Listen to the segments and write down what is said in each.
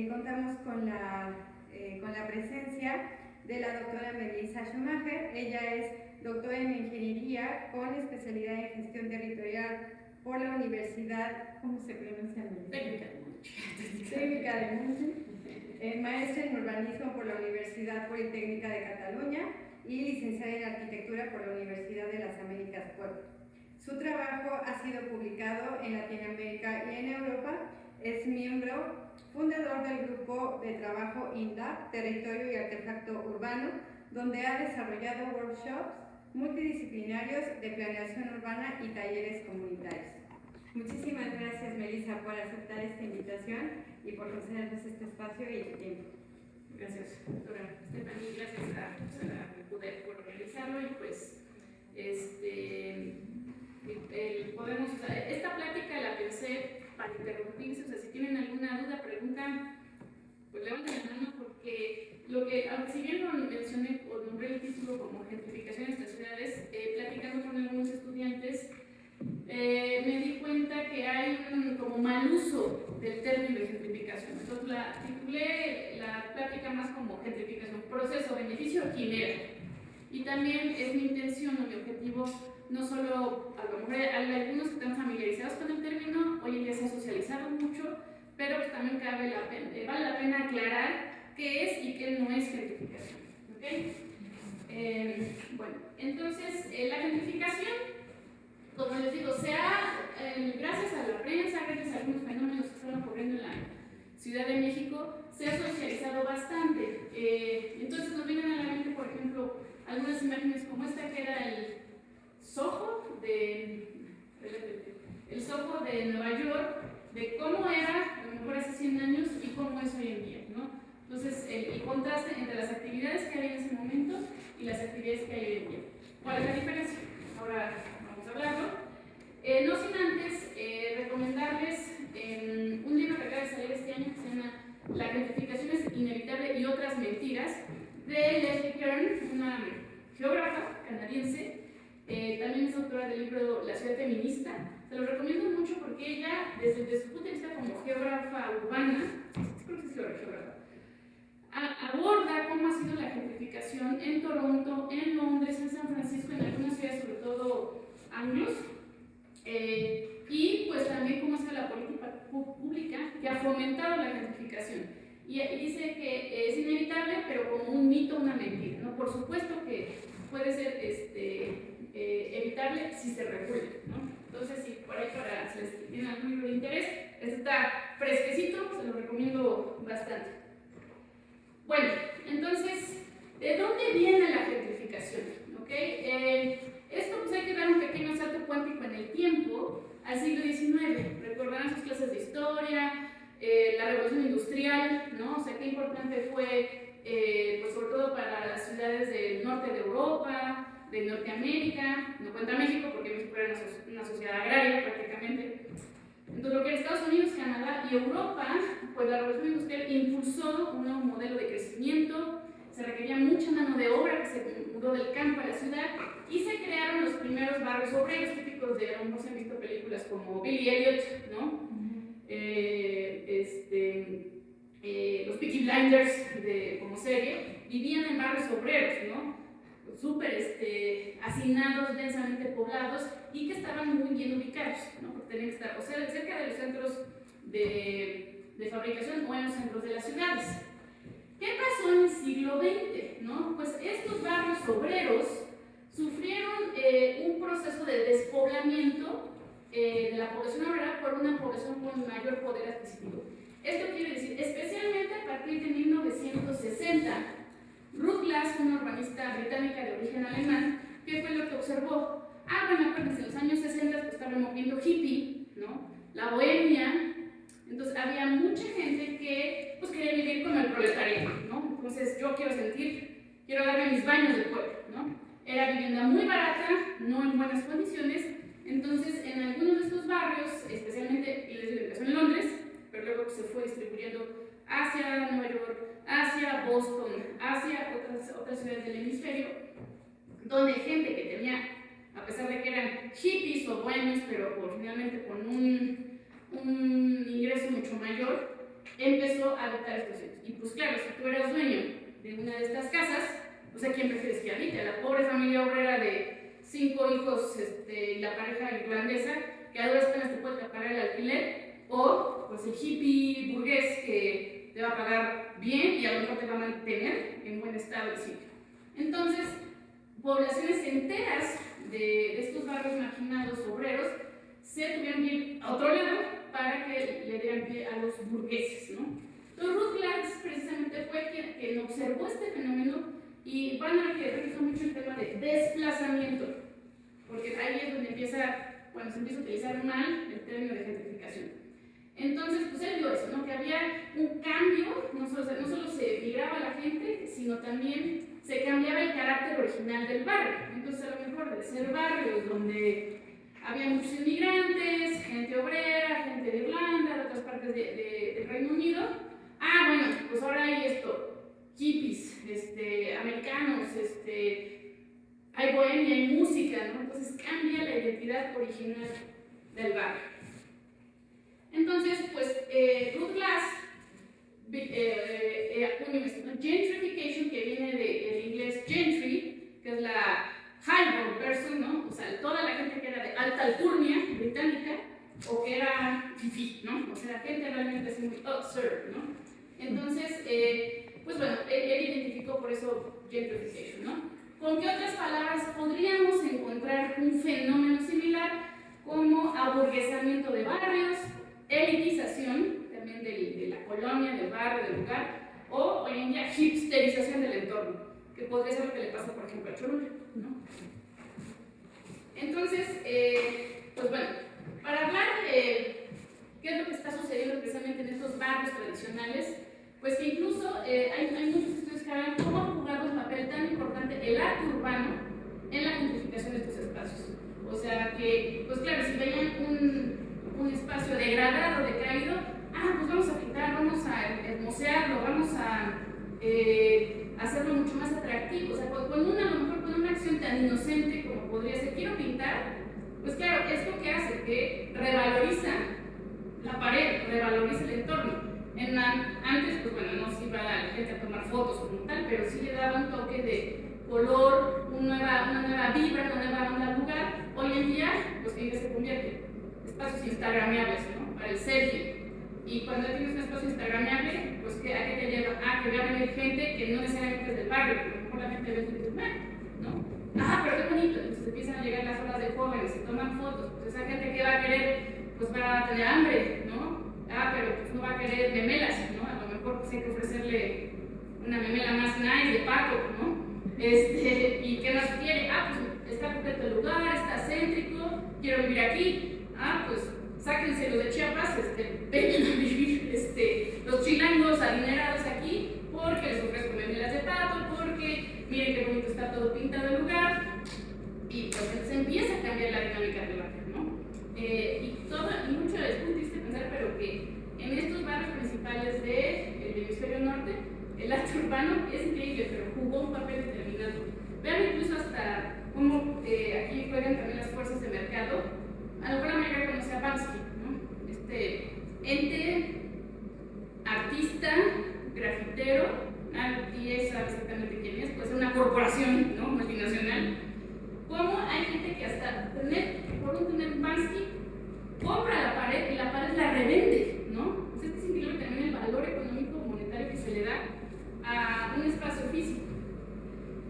contamos con la presencia de la doctora Melissa Schumacher. Ella es doctora en Ingeniería con especialidad en Gestión Territorial por la Universidad, ¿cómo se pronuncia? Técnica de München. Maestra en Urbanismo por la Universidad Politécnica de Cataluña y licenciada en Arquitectura por la Universidad de las Américas Puebla. Su trabajo ha sido publicado en Latinoamérica y en Europa. Es miembro fundador del grupo de trabajo INDAP, Territorio y Artefacto Urbano, donde ha desarrollado workshops multidisciplinarios de planeación urbana y talleres comunitarios. Muchísimas gracias, Melissa, por aceptar esta invitación y por concedernos este espacio y tu tiempo. Gracias, doctora Stephanie, gracias a poder por realizarlo y pues podemos, esta plática la pensé para interrumpirse, o sea, si tienen alguna duda, pregunta, pues levanten la mano porque aunque si bien lo mencioné o nombré el título como gentrificación en estas ciudades, platicando con algunos estudiantes, me di cuenta que hay un como mal uso del término de gentrificación. Entonces titulé la plática más como gentrificación, proceso, beneficio o quimera. Y también es mi intención o mi objetivo, no solo, a lo mejor hay algunos que están familiarizados con el término, hoy en día se ha socializado mucho, pero pues también vale la pena aclarar qué es y qué no es gentrificación. ¿Okay? Bueno, entonces la gentrificación, como les digo, gracias a la prensa, gracias a algunos fenómenos que están ocurriendo en la Ciudad de México, se ha socializado bastante. Entonces nos vienen a la mente, por ejemplo, algunas imágenes como esta, que era el Soho de Nueva York, de cómo era a lo mejor hace 100 años y cómo es hoy en día, ¿no? Entonces, el contraste entre las actividades que había en ese momento y las actividades que hay hoy en día. ¿Cuál es la diferencia? Ahora vamos a hablarlo. No sin antes recomendarles un libro que acaba de salir este año que se llama La gentrificación es inevitable y otras mentiras, de Leslie Kern, una geógrafa canadiense. También es autora del libro La ciudad feminista. Se lo recomiendo mucho porque ella, desde su punto de vista como geógrafa urbana, creo que es geógrafa, aborda cómo ha sido la gentrificación en Toronto, en Londres, en San Francisco, en algunas ciudades, sobre todo anglos, y pues también cómo ha sido la política pública que ha fomentado la gentrificación. Y dice que es inevitable, pero como un mito, una mentira, ¿no? Por supuesto que puede ser evitable si se regula, ¿no? Entonces, si por ahí si les tienen algún libro de interés, está fresquecito, se lo recomiendo bastante. Bueno, entonces, ¿de dónde viene la gentrificación? ¿Okay? Esto pues hay que dar un pequeño salto cuántico en el tiempo al siglo XIX. Recordarán sus clases de historia, la revolución industrial, ¿no? O sea, qué importante fue, pues sobre todo para las ciudades del norte de Europa, de Norteamérica, no cuenta México porque México era una sociedad agraria prácticamente. Entonces, lo que era Estados Unidos, Canadá y Europa, pues la revolución industrial impulsó un nuevo modelo de crecimiento, se requería mucha mano de obra que se mudó del campo a la ciudad y se crearon los primeros barrios obreros típicos de, a lo mejor se han visto películas como Billy Elliot, ¿no? Los Peaky Blinders como serie, vivían en barrios obreros, ¿no? Súper hacinados, densamente poblados y que estaban muy bien ubicados, ¿no? Porque tenían que estar o sea, cerca de los centros de fabricación o en los centros de las ciudades. ¿Qué pasó en el siglo XX? ¿No? Pues estos barrios obreros sufrieron un proceso de despoblamiento de la población obrera por una población con mayor poder adquisitivo. Esto quiere decir, especialmente a partir de 1960, Ruth Glass, una urbanista británica de origen alemán, ¿qué fue lo que observó? Bueno, acuérdense, en los años 60 pues, estaba el movimiento hippie, ¿no? La bohemia. Entonces había mucha gente que pues, quería vivir como el proletariado, ¿no? Entonces yo quiero darme mis baños de pueblo, ¿no? Era vivienda muy barata, no en buenas condiciones. Entonces en algunos de estos barrios, especialmente, y les digo, empezó en Londres, pero luego se fue distribuyendo hacia Nueva York, hacia Boston, hacia otras ciudades del hemisferio, donde gente que tenía, a pesar de que eran hippies o bohemios, pero finalmente con un ingreso mucho mayor, empezó a adoptar estos centros. Y pues claro, si tú eras dueño de una de estas casas, pues ¿a quién prefieres que habite? A la pobre familia obrera de 5 hijos y la pareja irlandesa, que a duras penas te puede pagar el alquiler, o pues el hippie burgués que te va a pagar bien y a lo mejor te va a mantener en buen estado el sitio. Entonces, poblaciones enteras de estos barrios marginados obreros se tuvieron que ir a otro lado para que le dieran pie a los burgueses, ¿no? Entonces Ruth Glass precisamente fue quien observó este fenómeno, y van a ver que refiere mucho el tema de desplazamiento, porque ahí es donde cuando se empieza a utilizar mal el término de gentrificación. Entonces, pues él vio eso, ¿no? Que había un cambio, no solo se migraba la gente, sino también se cambiaba el carácter original del barrio. Entonces, a lo mejor de ser barrios donde había muchos inmigrantes, gente obrera, gente de Irlanda, de otras partes del Reino Unido, bueno, pues ahora hay hippies, americanos, hay bohemia, hay música, ¿no? Entonces cambia la identidad original del barrio. Entonces, pues, Ruth Glass gentrification, que viene del inglés gentry, que es la highborn person, ¿no? O sea, toda la gente que era de alta alcurnia británica, o que era fifí, ¿no? O sea, la gente realmente así muy absurd, ¿no? Entonces, pues bueno, él identificó por eso gentrification, ¿no? ¿Con qué otras palabras podríamos encontrar un fenómeno similar como aburguesamiento de barrios, elitización también de la colonia, del barrio, del lugar, o hoy en día hipsterización del entorno, que podría ser lo que le pasa, por ejemplo, a Cholula, ¿no? Entonces, pues bueno, para hablar de qué es lo que está sucediendo precisamente en estos barrios tradicionales, pues que incluso hay muchos estudios que hablan cómo ha jugado un papel tan importante el arte urbano en la gentrificación de estos espacios. O sea que, pues claro, si veían un espacio degradado, decaído, pues vamos a pintar, vamos a hermosearlo, vamos a hacerlo mucho más atractivo. O sea, con a lo mejor con una acción tan inocente como podría ser, quiero pintar, pues claro, esto que hace que revaloriza la pared, revaloriza el entorno. Antes, pues bueno, no se iba la gente a tomar fotos como tal, pero sí le daba un toque de color, una nueva vibra, una nueva onda al lugar. Hoy en día, pues ¿en qué se convierte? Espacios instagramiables, ¿no? Para el selfie. Y cuando tienes un espacio instagramiable, pues ¿a qué te lleva? Que va a venir gente que no necesariamente es del barrio, porque a lo mejor la gente ve y dice, ¿no? Pero qué bonito. Entonces empiezan a llegar las horas de jóvenes, se toman fotos. Pues esa gente que va a querer, pues va a tener hambre, ¿no? Pero pues no va a querer memelas, ¿no? A lo mejor pues hay que ofrecerle una memela más nice de pato, ¿no? ¿Y qué más quiere? Pues está completo el lugar, está céntrico, quiero vivir aquí. Pues sáquense los de Chiapas, vengan a vivir los chilangos adinerados aquí, porque les ofrezco memelas de pato, porque miren qué bonito está todo pintado el lugar. Y pues se empieza a cambiar la dinámica del barrio, ¿no? Y mucho es muy triste pensar, pero que en estos barrios principales del hemisferio norte, el arte urbano es increíble, pero jugó un papel determinado. Vean incluso hasta cómo aquí juegan también las fuerzas de mercado. A lo mejor la mayoría conoce a Banksy, ¿no? Este ente, artista, grafitero, nadie sabe exactamente quién es, puede ser una corporación, ¿no? Multinacional. Cómo hay gente que hasta por tener Banksy, compra la pared y la pared la revende, ¿no? Pues es increíble también el valor económico monetario que se le da a un espacio físico.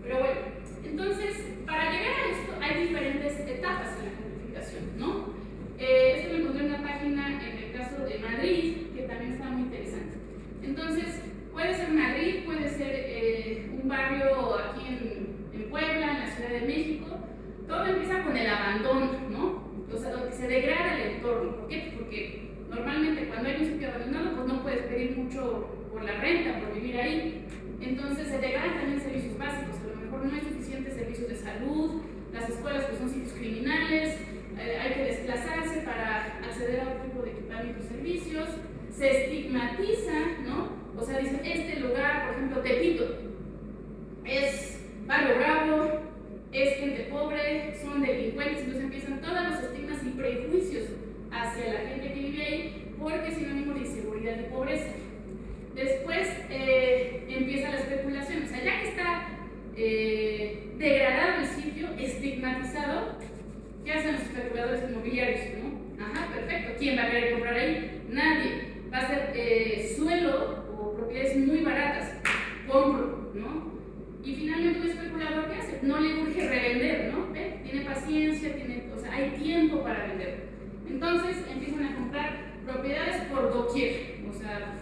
Pero bueno, entonces, para llegar a esto hay diferentes etapas en la gentrificación, ¿no? Esto lo encontré en una página en el caso de Madrid, que también está muy interesante. Entonces, puede ser Madrid, puede ser un barrio aquí en Puebla, en la Ciudad de México. Todo empieza con el abandono, ¿no? O sea, donde se degrada el entorno. ¿Por qué? Porque normalmente cuando hay un sitio abandonado, pues no puedes pedir mucho por la renta, por vivir ahí. Entonces se degradan también servicios básicos. A lo mejor no hay suficientes servicios de salud, las escuelas pues son sitios criminales, hay que desplazarse para acceder a otro tipo de equipamiento y servicios. Se estigmatiza, ¿no? O sea, dicen, este lugar, por ejemplo, Tepito, es barrio bravo, es gente pobre, son delincuentes, entonces empiezan todos los estigmas y prejuicios hacia la gente que vive ahí, porque es sinónimo de inseguridad y pobreza.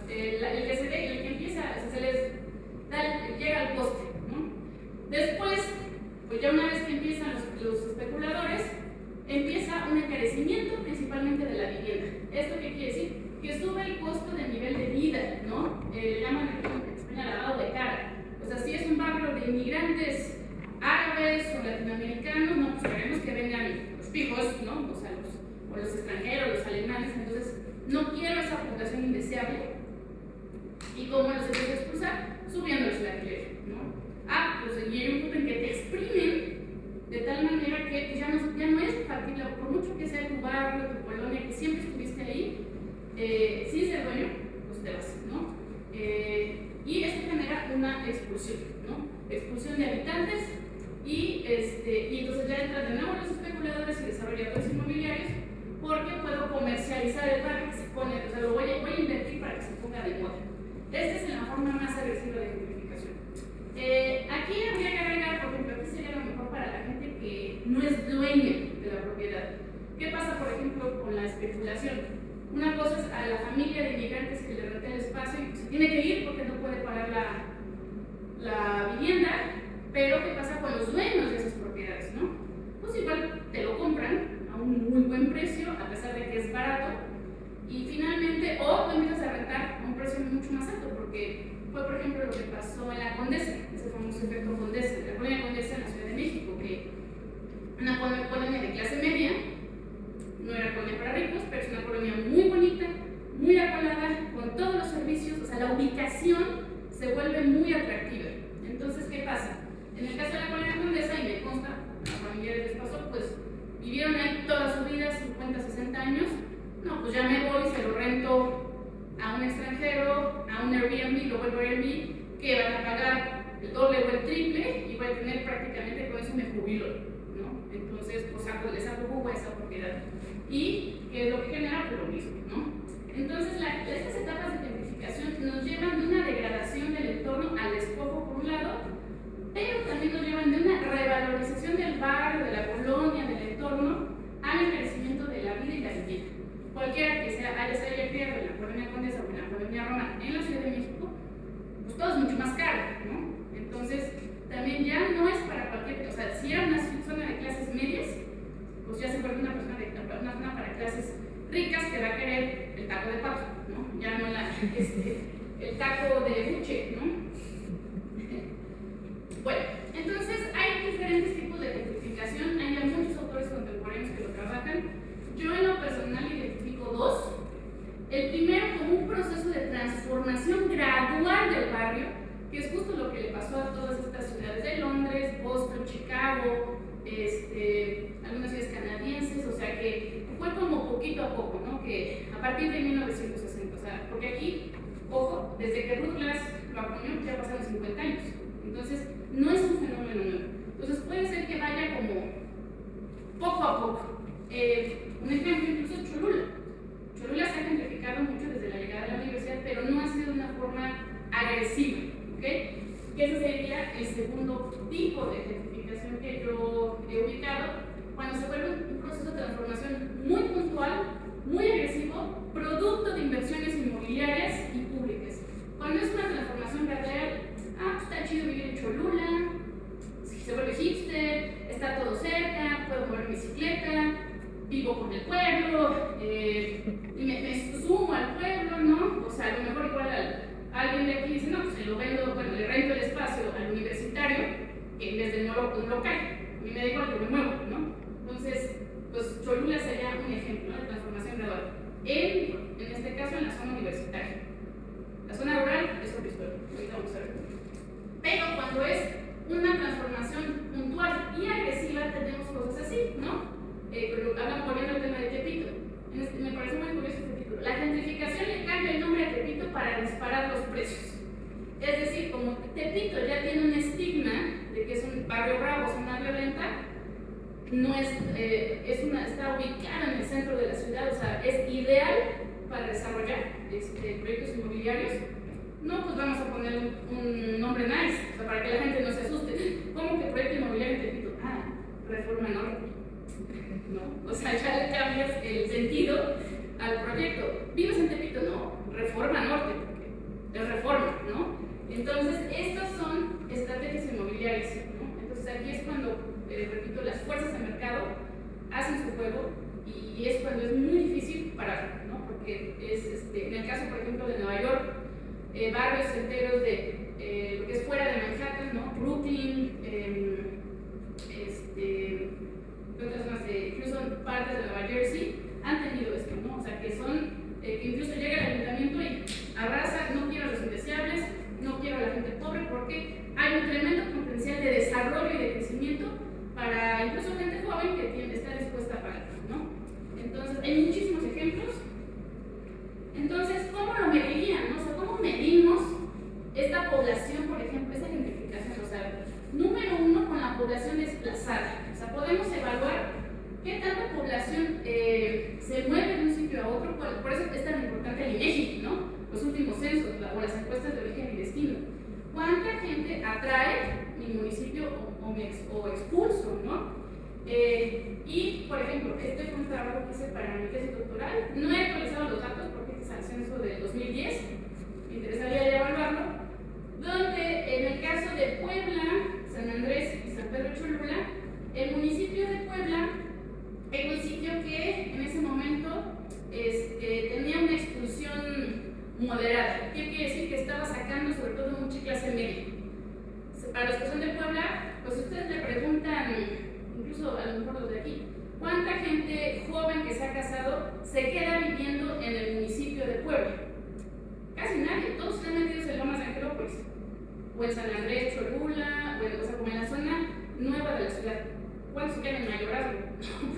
el que empieza, o sea, se les llega al poste, ¿no? Después, pues ya una vez que empiezan los especuladores, empieza un encarecimiento principalmente de la vivienda. ¿Esto qué quiere decir? Que sube el costo del nivel de vida, ¿no? Le llaman aquí en España lavado de cara. O sea, si es un barrio de inmigrantes árabes o latinoamericanos, no, pues queremos que vengan los pijos, ¿no? O sea, los extranjeros, los alemanes, entonces no quiero esa población indeseable. ¿Y cómo los empiezo a expulsar? Subiéndoles el alquiler, ¿no? Pues y hay un punto en que te exprimen de tal manera que ya no es factible, por mucho que sea tu barrio, tu colonia, que siempre estuviste ahí, sin ser dueño, pues te vas, ¿no? Y esto genera una expulsión, ¿no? Expulsión de habitantes y entonces ya entran de nuevo los especuladores y desarrolladores inmobiliarios porque puedo comercializar el barrio que se pone, o sea, lo voy a invertir para que se ponga de moda. Esta es la forma más agresiva de gentrificación. Aquí habría que agregar, por ejemplo, aquí sería lo mejor para la gente que no es dueña de la propiedad. ¿Qué pasa, por ejemplo, con la especulación? Una cosa es a la familia de inmigrantes que le renta el espacio y se tiene que ir porque no puede pagar la vivienda, pero ¿qué pasa con los dueños de esas propiedades, no? Pues igual te lo compran a un muy buen precio, a pesar de que es barato, y finalmente, o tú empiezas a rentar a un precio mucho más alto, porque fue, por ejemplo, lo que pasó en la Condesa, ese famoso efecto Condesa, la colonia Condesa en la Ciudad de México, que una colonia de clase media, no era colonia para ricos, pero es una colonia muy bonita, muy acalada, con todos los servicios, o sea, la ubicación se vuelve muy atractiva. Entonces, ¿qué pasa? En el caso de la colonia Condesa, y me consta, a familiares les pasó, pues vivieron ahí toda su vida, 50, 60 años, no, pues ya me voy, se lo rento a un extranjero, a un Airbnb, lo vuelvo a Airbnb, que van a pagar el doble o el triple y voy a tener prácticamente con eso me jubilo, ¿no? Entonces, pues le saco jugo a esa propiedad. Y que es lo que genera pues, lo mismo, ¿no? Entonces, estas etapas de gentrificación nos llevan de una degradación del entorno al despojo por un lado, pero también nos llevan de una revalorización del barrio, de la colonia, del entorno, al encarecimiento de la vida y la vivienda. Cualquiera que se haya criado en la colonia Condesa o en la colonia Roma en la Ciudad de México, pues todo es mucho más caro, ¿no? Entonces, también ya no es para cualquier, o sea, si era una zona de clases medias, pues ya se vuelve una zona para clases ricas que va a querer el taco de pato, ¿no? Ya no el taco de buche, ¿no? Bueno, entonces hay diferentes tipos de gentrificación, hay ya muchos autores contemporáneos que lo trabajan. Yo en lo personal identifico dos. El primero como un proceso de transformación gradual del barrio, que es justo lo que le pasó a todas estas ciudades de Londres, Boston, Chicago, algunas ciudades canadienses, o sea que fue como poquito a poco, ¿no? Que a partir de 1960, o sea, porque aquí, ojo, desde que Douglas lo acuñó ya pasaron 50 años, entonces no es un fenómeno nuevo. Entonces puede ser que vaya como poco a poco. Un ejemplo incluso es Cholula. Cholula se ha gentrificado mucho desde la llegada de la universidad, pero no ha sido de una forma agresiva, ¿ok? Que ese sería el segundo tipo de gentrificación que yo he ubicado, cuando se vuelve un proceso de transformación muy puntual, muy agresivo, producto de inversiones inmobiliarias y públicas. Cuando es una transformación gradual, está chido vivir en Cholula, se vuelve hipster, está todo cerca, puedo mover bicicleta, vivo con el pueblo, y me sumo al pueblo, ¿no? O sea, a lo mejor igual alguien de aquí dice, no, pues se lo vendo, bueno, le rento el espacio al universitario en vez de un local. A mí me da igual que me muevo, ¿no? Entonces, pues Cholula sería un ejemplo, ¿no?, de transformación gradual. En este caso, en la zona universitaria. La zona rural es otra historia, ahorita vamos a ver. Pero cuando es una transformación puntual y agresiva, tenemos cosas así, ¿no? Pero volviendo al tema de Tepito. Me parece muy curioso este título. La gentrificación le cambia el nombre a Tepito para disparar los precios. Es decir, como Tepito ya tiene un estigma de que es un barrio bravo, zona violenta, no está ubicada en el centro de la ciudad, o sea, es ideal para desarrollar proyectos inmobiliarios. No, pues vamos a poner un nombre nice, o sea, para que la gente no se asuste. ¿Cómo que proyecto inmobiliario en Tepito? Reforma Norte, ¿no? O sea, ya le cambias el sentido al proyecto. ¿Vives en Tepito? No, Reforma Norte. Entonces, estas son estrategias inmobiliarias, ¿no? Entonces, aquí es cuando, repito, las fuerzas de mercado hacen su juego y es cuando es muy difícil parar, ¿no? Porque es, en el caso, por ejemplo, de Nueva York, barrios enteros de lo que es fuera de Manhattan, ¿no? Brooklyn, otras más, incluso partes de Nueva Jersey han tenido esto, ¿no? O sea, que son, que incluso llega el ayuntamiento y arrasa, no quiero a los indeseables, no quiero a la gente pobre, porque hay un tremendo potencial de desarrollo y de crecimiento para incluso gente joven que está dispuesta a pagar, ¿no? Entonces, hay muchísimos ejemplos. Entonces, ¿cómo lo medirían, no? O sea, ¿cómo medimos esta población, por ejemplo, esta gentrificación? O sea, número uno, con la población desplazada. O sea, podemos evaluar qué tanta población se mueve de un sitio a otro. Por eso es tan importante el INEGI, ¿no? Los últimos censos o las encuestas de origen y destino. ¿Cuánta gente atrae mi municipio o expulso, no? Y, por ejemplo, este fue un trabajo que hice para mi tesis doctoral. No he actualizado los datos porque este es el censo del 2010. Me interesaría evaluarlo. Donde, en el caso de Puebla, San Andrés y San Pedro Cholula, el municipio de Puebla era un sitio que en ese momento tenía una expulsión moderada. ¿Qué quiere decir? Que estaba sacando sobre todo mucha clase media. Para los que son de Puebla, pues ustedes le preguntan, incluso a lo mejor los de aquí, ¿cuánta gente joven que se ha casado se queda viviendo en el municipio de Puebla? Casi nadie, todos están metidos en Lomas de Angelópolis, o en San Andrés, Cholula, o sea, como en la zona nueva de la ciudad. ¿Cuántos se quedan en Mayorazgo?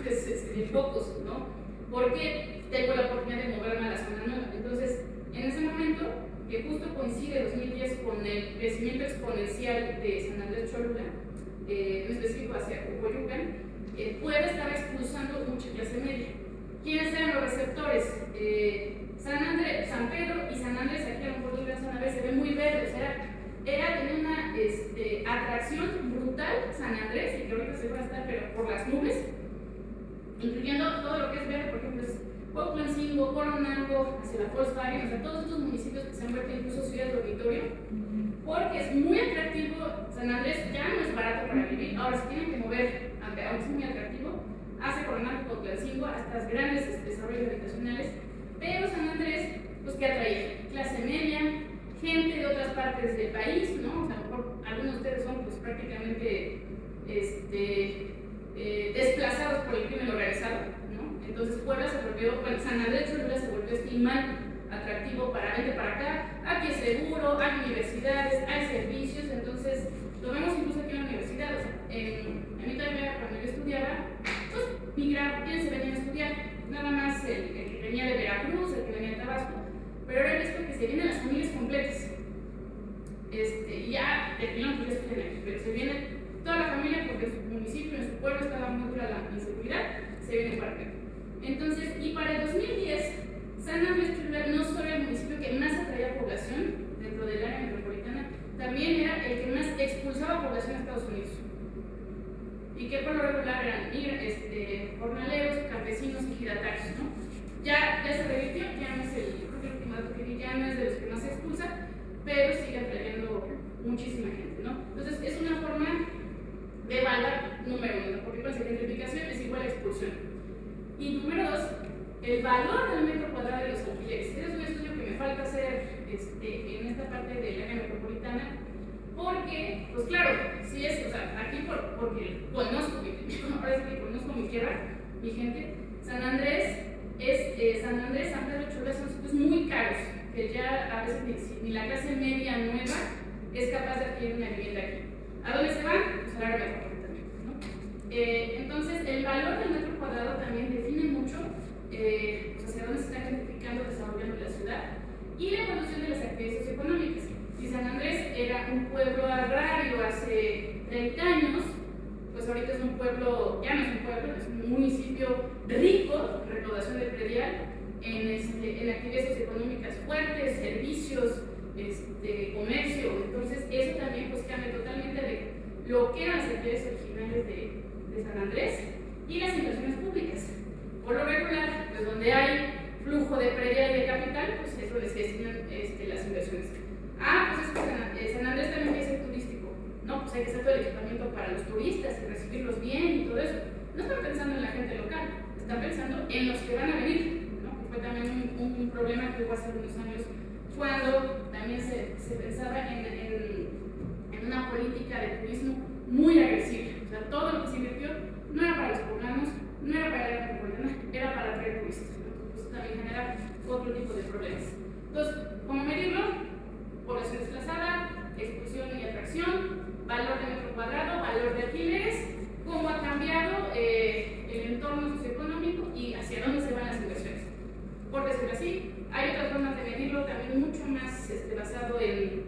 Pues pocos, ¿no? Porque tengo la oportunidad de moverme a la zona nueva. Entonces, en ese momento, que justo coincide 2010 con el crecimiento exponencial de San Andrés Cholula, en específico hacia Coyoacán, Puebla estaba expulsando mucha clase media. ¿Quiénes eran los receptores? San Pedro y San Andrés, aquí a lo mejor lo alcanzan a ver, se ven muy verdes, tenía una atracción brutal San Andrés, y que ahorita se va a estar pero por las nubes, incluyendo todo lo que es verde, por ejemplo, es Oakland, Coronango, hacia la Volkswagen, o sea, todos estos municipios que se han vuelto incluso ciudades dormitorio, porque es muy atractivo. San Andrés ya no es barato para vivir, ahora se tienen que mover, aunque es muy atractivo, hacia Coronango, Oakland, hasta los grandes desarrollos habitacionales, pero San Andrés, pues, ¿qué atraía? Clase media, gente de otras partes del país, ¿no? O sea, a lo mejor algunos de ustedes son, pues, prácticamente desplazados por el crimen organizado, ¿no? Entonces Puebla se volvió, bueno, San Andrés Cholula se volvió estimar atractivo para vente para acá. Aquí es seguro, hay universidades, hay servicios. Entonces lo vemos incluso aquí en la universidad. O sea, a mí todavía cuando yo estudiaba, pues migraban, ¿quiénes se venían a estudiar? Nada más el que venía de Veracruz, el que venía de Tabasco, pero ahora he visto que se vienen las familias completas. Y ya terminaron que ya estudian aquí, pero se viene toda la familia porque en su municipio, en su pueblo estaba muy dura la inseguridad, se viene para acá. Entonces, y para el 2010, San Andrés Cholula no solo era el municipio que más atraía población dentro del área metropolitana, también era el que más expulsaba población a Estados Unidos. Y que por lo regular eran jornaleros, campesinos y giratarios, ¿no? Ya se revirtió, ya no es el último dato que vi, ya no es de los que más se expulsa, pero sigue atrayendo muchísima gente, ¿no? Entonces, es una forma de evaluar, número uno, porque con gentrificación es igual a expulsión. Y número dos, el valor del metro cuadrado de los alquileres. Ese es un estudio que me falta hacer en esta parte del área metropolitana, porque, pues claro, si es, o sea, aquí porque conozco mi tierra, mi gente, San Andrés, San Pedro Cholula son sitios muy caros, que ya a veces ni la clase media nueva es capaz de adquirir una vivienda aquí. ¿A dónde se van? Pues al área metropolitana, ¿no? Entonces, el valor del metro cuadrado también define mucho hacia dónde se está gentrificando, desarrollando la ciudad, y la evolución de las actividades socioeconómicas. Si San Andrés era un pueblo agrario hace 30 años, pues ahorita es un pueblo, ya no es un pueblo, es un municipio rico, recaudación de predial, en actividades socioeconómicas fuertes, servicios, comercio. Entonces eso también pues cambia totalmente de lo que eran las actividades originales de San Andrés y las inversiones públicas. Por lo regular, pues donde hay flujo de predial y de capital, pues eso les destinan las inversiones. Pues es que exacto, el equipamiento para los turistas y recibirlos bien y todo eso. No están pensando en la gente local, están pensando en los que van a venir, ¿no? Que fue también un problema que hubo hace unos años cuando también se pensaba en una política de turismo muy agresiva. O sea, todo lo que se invirtió no era para los poblanos, no era para la metropolitana, era para atraer turistas. Entonces, eso también genera otro tipo de problemas. Entonces, ¿cómo medirlo? Población desplazada, exposición y atracción, valor de metro cuadrado, valor de alquileres, cómo ha cambiado el entorno socioeconómico y hacia dónde se van las inversiones. Por decirlo así, hay otras formas de medirlo también mucho más basado en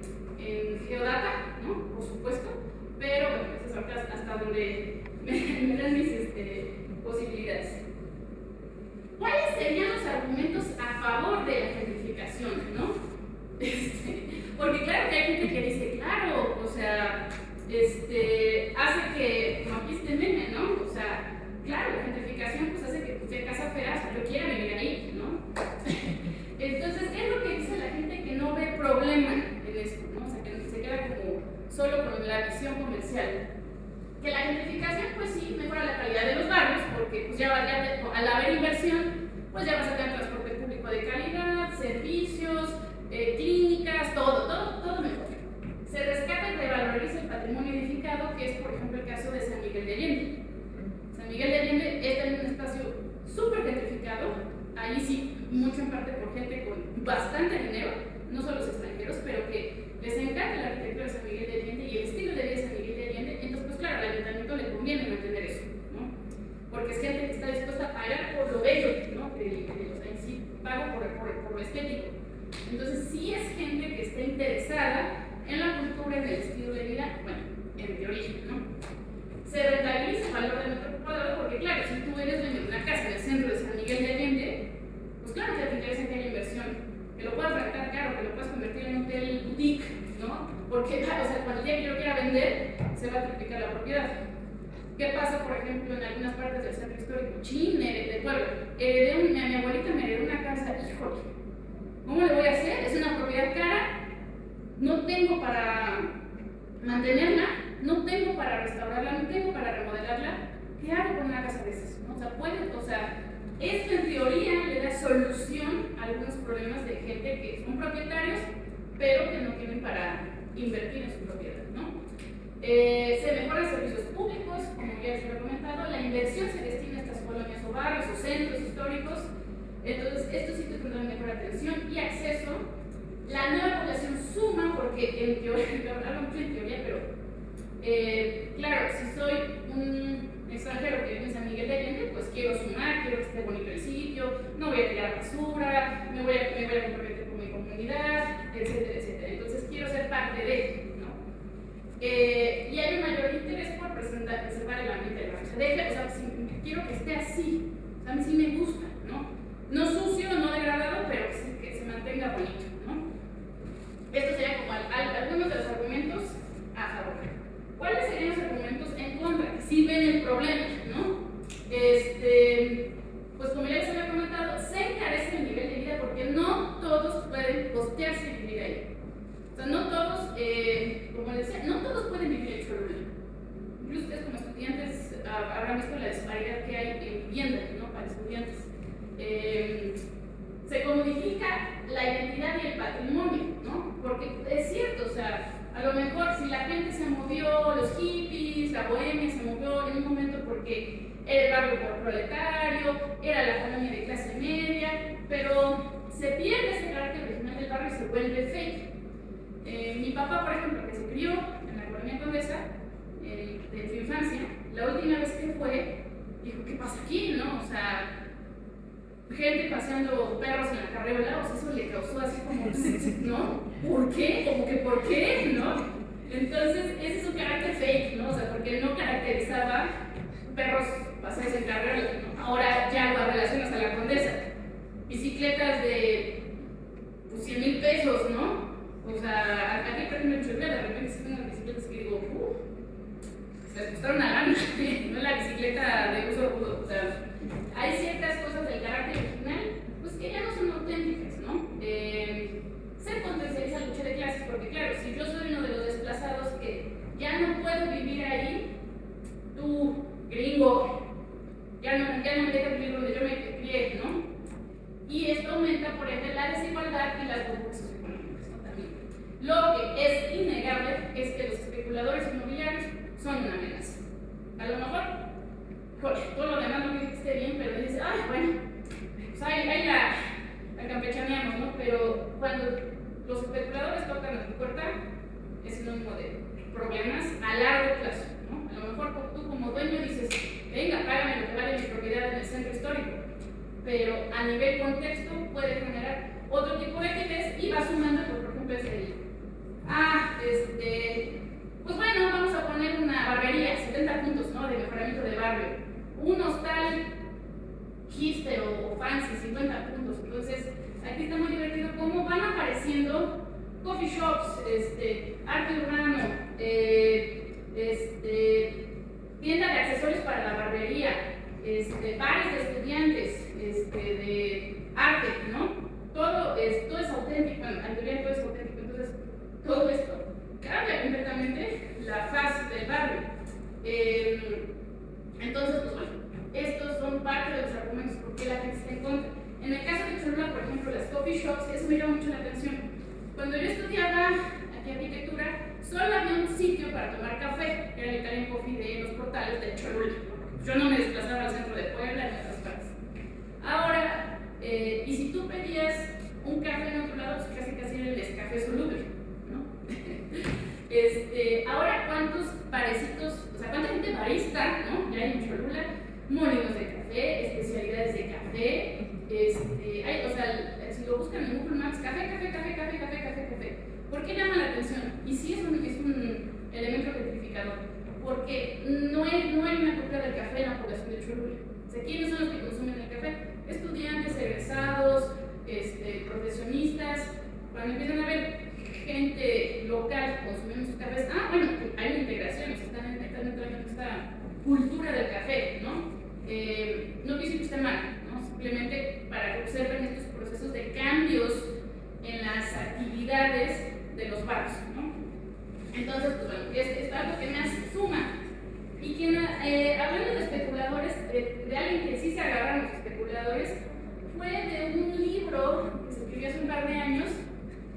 geodata, ¿no? Por supuesto, pero bueno, eso es hasta donde me dan mis posibilidades. ¿Cuáles serían los argumentos a favor de la gentrificación, no? Porque claro que hay gente que dice, claro, o sea, hace que, como aquí este meme, ¿no? O sea, claro, la gentrificación pues hace que usted casa fea, yo quiera vivir ahí, ¿no? Entonces, es lo que dice la gente que no ve problema en esto, ¿no? O sea, que se queda como solo con la visión comercial. Que la gentrificación, pues sí, mejora la calidad de los barrios, porque pues al haber inversión, pues ya vas a tener transporte público de calidad, servicios, clínicas, todo mejor. Se rescata y revaloriza el patrimonio edificado, que es, por ejemplo, el caso de San Miguel de Allende. San Miguel de Allende es también un espacio súper gentrificado, ahí sí, mucho en parte por gente con bastante dinero, no solo los extranjeros, pero que les encanta la arquitectura de San Miguel de Allende y el estilo de vida de San Miguel de Allende. Entonces, pues claro, al ayuntamiento le conviene mantener eso, ¿no? Porque es gente que está dispuesta a pagar por lo bello, ¿no? En sí, pago por lo estético. Entonces, sí es gente que está interesada en la cultura, en el estilo de vida, bueno, en teoría, ¿no? Se rentabiliza el valor del metro cuadrado porque, claro, si tú eres dueño de una casa en el centro de San Miguel de Allende, pues claro que te interesa que haya inversión, que lo puedas rentar caro, que lo puedas convertir en un hotel boutique, ¿no? Porque, o sea, cuando el día que yo quiera vender, se va a triplicar la propiedad. ¿Qué pasa, por ejemplo, en algunas partes del centro histórico? De Puebla. Mi abuelita me heredó una casa, híjole, ¿cómo le voy a hacer? Es una propiedad cara, no tengo para mantenerla, no tengo para restaurarla, no tengo para remodelarla. ¿Qué hago con una casa de esas? ¿No? O sea, esto en teoría le da solución a algunos problemas de gente que son propietarios, pero que no tienen para invertir en su propiedad, ¿no? Se mejoran servicios públicos, como ya les he comentado, la inversión se destina a estas colonias o barrios o centros históricos, entonces estos sitios tendrán mejor atención y acceso. La nueva población suma, porque en teoría, hablo mucho en teoría, pero claro, si soy un extranjero que vive en San Miguel de Allende, pues quiero sumar, quiero que esté bonito el sitio, no voy a tirar basura, me voy a comprometer con mi comunidad, etcétera, etcétera. Entonces quiero ser parte de, ¿no? Y hay un mayor interés por preservar el ambiente del barrio. O sea, quiero que esté así, o sea, a mí sí me gusta, ¿no? No sucio, no degradado, pero que se mantenga bonito, ¿no? Estos serían como algunos de los argumentos a favor. ¿Cuáles serían los argumentos en contra? Que sí ven el problema, ¿no? Pues como ya les había comentado, se encarece el nivel de vida porque no todos pueden costearse y vivir ahí. O sea, no todos, como les decía, no todos pueden vivir en Cholula. Incluso ustedes como estudiantes habrán visto la disparidad que hay en vivienda, ¿no? Para estudiantes. Se comodifica la identidad y el patrimonio, ¿no? Porque es cierto, o sea, a lo mejor si la gente se movió, los hippies, la bohemia se movió en un momento porque era el barrio proletario, era la colonia de clase media, pero se pierde ese carácter original del barrio y se vuelve fake. Mi papá, por ejemplo, que se crió en la colonia Condesa, de su infancia, la última vez que fue, dijo, ¿qué pasa aquí, no? O sea, gente paseando perros en la carreola, o sea, eso le causó así como, ¿no? ¿Por qué? Como que ¿por qué? ¿No? Entonces, ese es un carácter fake, ¿no? O sea, porque no caracterizaba perros paseados en carreola, ¿no? Ahora ya lo relacionas a la Condesa. Bicicletas de, pues, 100,000 pesos, ¿no? O sea, aquí, por ejemplo, en Cholula, de repente se ven unas bicicletas que digo, les costaron una lana, no es la bicicleta de uso rudo, o sea, hay ciertas cosas del carácter original, pues que ya no son auténticas, ¿no? Se potencializa la lucha de clases, porque claro, si yo soy uno de los desplazados que ya no puedo vivir Lo que es innegable es que los especuladores inmobiliarios son una amenaza. A lo mejor, todo lo demás no dice que esté bien, pero dice, ay, bueno, pues ahí la campechaneamos, ¿no? Pero cuando los especuladores tocan a tu puerta, es sinónimo de problemas a largo plazo, ¿no? A lo mejor tú como dueño dices, venga, págame lo que vale mi propiedad en el centro histórico, pero a nivel contexto puede generar otro tipo de quejes y va sumando, por ejemplo, pues bueno, vamos a poner una barbería, 70 puntos, ¿no? De mejoramiento de barrio, un hostal hipster o fancy, 50 puntos. Entonces, aquí está muy divertido cómo van apareciendo coffee shops, arte urbano, tienda de accesorios para la barbería, bares de estudiantes, de arte, ¿no? Todo es auténtico, en teoría todo es auténtico. Entonces, todo esto cambia completamente la faz del barrio. Entonces, pues bueno, estos son parte de los argumentos por qué la gente está en contra. En el caso de Cholula, por ejemplo, las coffee shops, eso me llama mucho la atención. Cuando yo estudiaba aquí arquitectura, solo había un sitio para tomar café, que era el Italian Coffee de los Portales de Cholula. Yo no me desplazaba al centro de Puebla ni a otras partes. Ahora, y si tú pedías un café en otro lado, pues casi era el Nescafé soluble, ¿no? Ahora, ¿cuántos barecitos, o sea, cuánta gente barista, ¿no? Ya hay en Cholula, molinos de café, especialidades de café, o sea, si lo buscan en Google Maps, café. ¿Por qué llama la atención? Y sí es un elemento gentrificador, porque no hay una cultura del café en la población de Cholula. O sea, ¿quiénes son los que consumen el café? Estudiantes, egresados, profesionistas. Cuando empiezan a ver gente local consumiendo sus cafés, bueno, hay una integración, están entrando en esta cultura del café, ¿no? No quiero decir que esté mal, ¿no? Simplemente para que observen estos procesos de cambios en las actividades de los barrios, ¿no? Entonces, pues bueno, es algo que me suma. Y quien, hablando de especuladores, de alguien que sí se agarran los especuladores, fue de un libro que se escribió hace un par de años,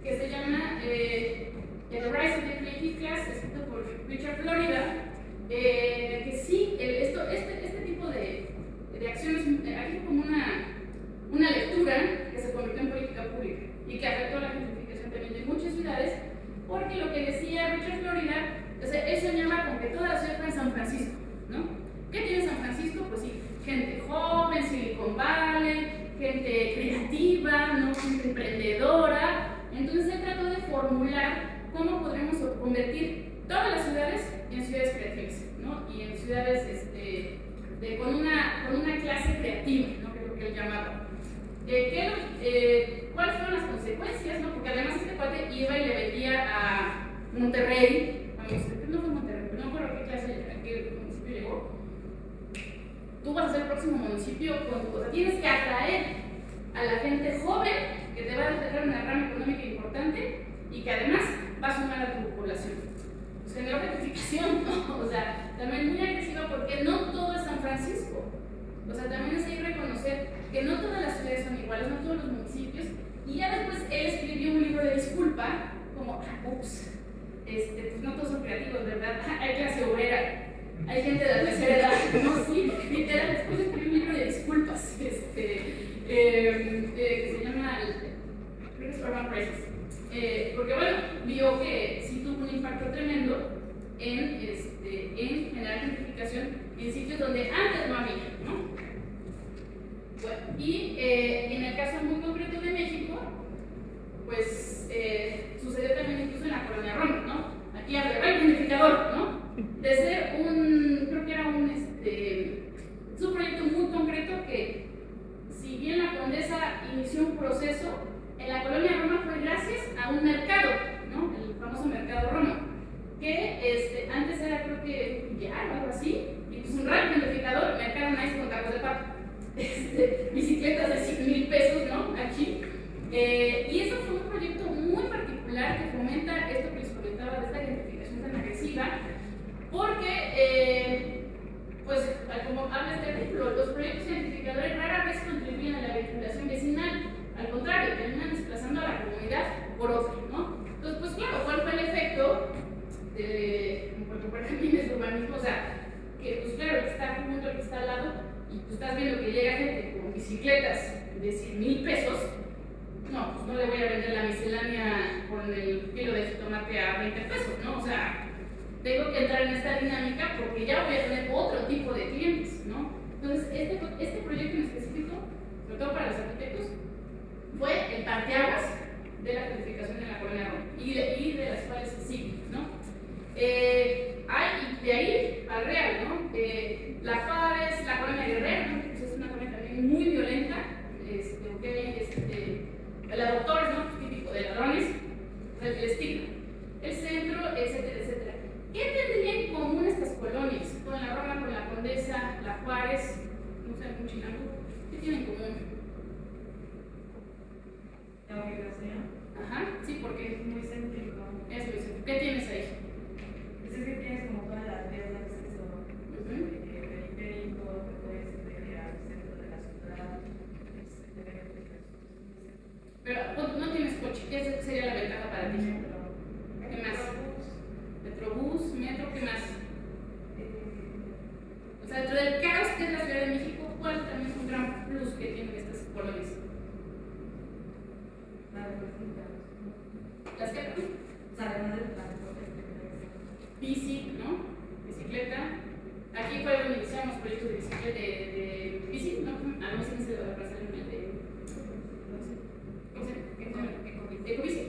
que se llama The Rise of the Creative Class, escrito por Richard Florida, que sí, este tipo de acciones, aquí como una lectura que se convirtió en política pública y que afectó la gentrificación también de muchas ciudades, porque lo que decía Richard Florida, o sea, él soñaba con que toda la ciudad fuera San Francisco, ¿no? ¿Qué tiene San Francisco? Pues sí, gente joven, Silicon Valley, gente creativa, ¿no? Gente emprendedora. Entonces él trató de formular cómo podremos convertir todas las ciudades en ciudades creativas, ¿no? Y en ciudades con una clase creativa, ¿no? Que es lo que él llamaba. ¿Cuáles fueron las consecuencias? ¿No? Porque además este cuate iba y le vendía a Monterrey, no fue Monterrey, pero no me acuerdo a qué municipio llegó. Tú vas a ser el próximo municipio, o sea, tienes que atraer a la gente joven que te va a dejar una rama económica importante y que además va a sumar a tu población. Pues generó gentrificación, ¿no? O sea, también muy agresiva porque no todo es San Francisco. O sea, también es ahí reconocer que no todas las ciudades son iguales, no todos los municipios. Y ya después él escribió un libro de disculpa, como, ups, pues no todos son creativos, ¿verdad? Hay clase obrera, hay gente de la tercera edad, ¿no? Sí, literal, después escribió un libro de disculpas, que se llama, creo que es Urban Crisis. Porque bueno, vio que sí tuvo un impacto tremendo en generar gentrificación en sitios donde antes no había, ¿no? Bueno, y en el caso muy concreto de México, pues sucedió también incluso en la colonia Roma, ¿no? Aquí habla el gentrificador, ¿no? De ser creo que era es un proyecto muy concreto que, si bien la Condesa inició un proceso, en la colonia Roma fue gracias a un mercado, ¿no? El famoso mercado Roma, que antes era, creo que ya o algo así, y pues un gran gentrificador, mercado nice con tacos de pato, bicicletas de 100,000 pesos, ¿no? Aquí. Y eso fue un proyecto muy particular que fomenta esto que les comentaba de esta gentrificación tan agresiva, porque, pues, como habla este artículo, los proyectos gentrificadores rara vez contribuyen a la vinculación vecinal, al contrario, terminan desplazando a la comunidad por otra, ¿no? Entonces, pues claro, ¿cuál fue el efecto porque por ejemplo en el urbanismo? O sea, que pues claro, el que está junto, el que está al lado, y tú estás viendo que llega gente con bicicletas de 100,000 pesos, no, pues no le voy a vender la miscelánea con el kilo de jitomate a 20 pesos, ¿no? O sea, tengo que entrar en esta dinámica porque ya voy a tener otro tipo de clientes, ¿no? Entonces, este proyecto en específico, sobre todo para los arquitectos, fue el parteaguas de la calificación de la colonia Roma y de las cuales se sigue, ¿no? Hay de ahí al real, ¿no? La Juárez, la colonia Guerrero, ¿no? Pues es una colonia también muy violenta, el adoptores, ¿no? Típico de ladrones, el estigma, el centro, etcétera, etcétera. ¿Qué tendrían en común estas colonias? Con la Roma, con la Condesa, la Juárez, no sé, un chilango, ¿qué tienen en común? La ubicación. Ajá, sí, porque Es muy céntrico. es muy céntrico. ¿Qué tienes ahí? Es que tienes como todas las vías de acceso periférico, que puedes ir al centro de la ciudad, Pero no tienes coche, ¿qué sería la ventaja para ti? ¿Qué más? Metrobús, metro, ¿qué más? O sea, dentro del caos que es la Ciudad de México, ¿cuál también es un gran plus que tienen estas colonias? ¿Las que? O sea, además del transporte. Bici, ¿no? Bicicleta. Aquí fue donde iniciamos proyectos de bicicleta, de bici, ¿no? A no sé si se va a pasar en el de. ¿Cómo se llama? Ecobici.